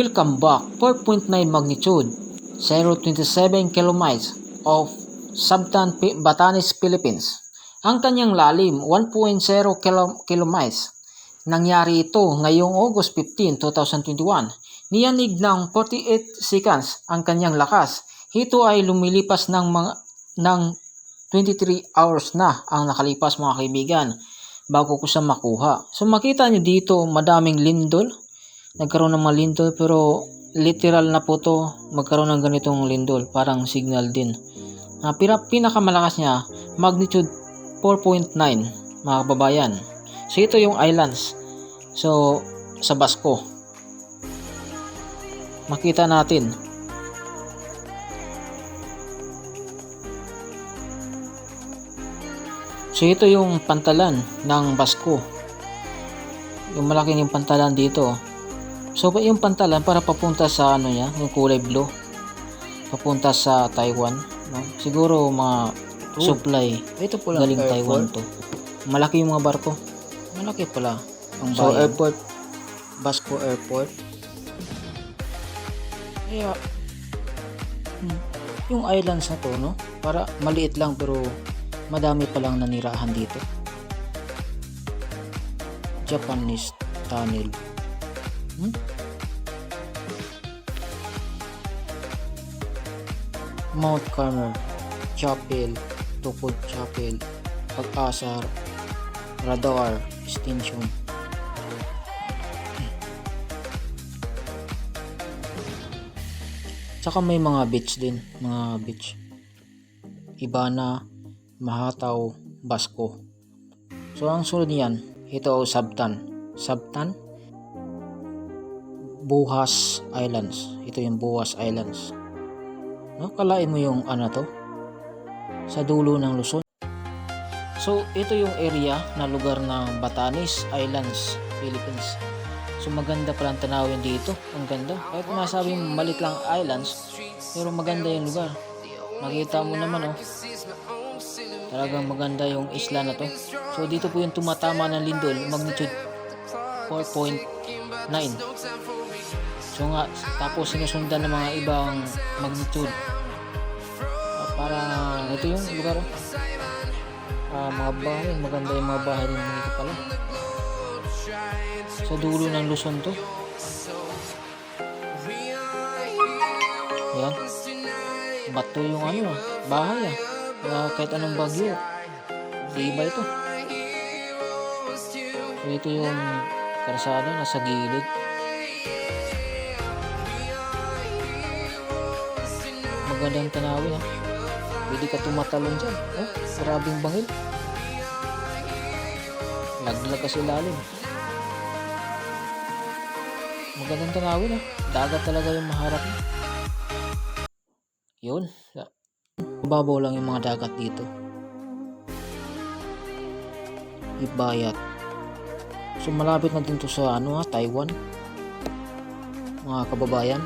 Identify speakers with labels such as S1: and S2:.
S1: Welcome back. 4.9 magnitude, 0.27 kilomiles of Sabtang Batanes, Philippines. Ang kanyang lalim, 1.0 kilomiles. Nangyari ito ngayong August 15, 2021. Niyanig ng 48 seconds ang kanyang lakas. Ito ay lumilipas ng 23 hours na ang nakalipas, mga kaibigan, bago ko siya makuha. So makita nyo dito, madaming lindol. Nagkaroon ng mga lindol, pero literal na po to magkaroon ng ganitong lindol, parang signal din. Pinakamalakas niya, magnitude 4.9, mga kababayan. So ito yung islands. So sa Basco, makita natin. So ito yung pantalan ng Basco. Yung malaki yung pantalan dito. So yung pantalan para papunta sa yung kulay blue, papunta sa Taiwan, no? Siguro mga supply ito po lang galing airport. Taiwan to. Malaki yung mga barko. Malaki pala ang bayan. So airport, Basco Airport. Kaya yung islands na to, no? Para maliit lang pero madami palang nanirahan dito. Japanese tunnel. Mount Carmel Chapel, Tukod Chapel, Pag-asar, Radar Station. Tsaka may mga beach din, mga beach. Ibana, Mahataw, Basco. So ang sunod niyan, ito Sabtan Buhas Islands. Ito yung Buhas Islands. No, kalain mo yung to sa dulo ng Luzon. So ito yung area na lugar ng Batanes Islands, Philippines. So maganda pala ang tanawin dito. Ang ganda. Kahit masabi malit lang islands, pero maganda yung lugar. Makita mo naman, talagang maganda yung isla na to. So dito po yung tumatama ng lindol, magnitude 4.9. So nga, tapos sinusundan ng mga ibang magnitude. Para ito yung lugar. Mga bahay, maganda yung mga bahay din dito pala. Sa dulo ng Luzon to. Yan. Bato yung bahay kahit anong bagyo. Diba ito? So ito yung karsada nasa gilid. Magandang tanawin, pwede ka tumatalon dyan. Maraming bangil. Laglag kasi lalim. Magandang tanawin, dagat talaga yung maharap. Yun, mababaw lang yung mga dagat dito. Ibayat. So malapit na din to sa Taiwan, mga kababayan.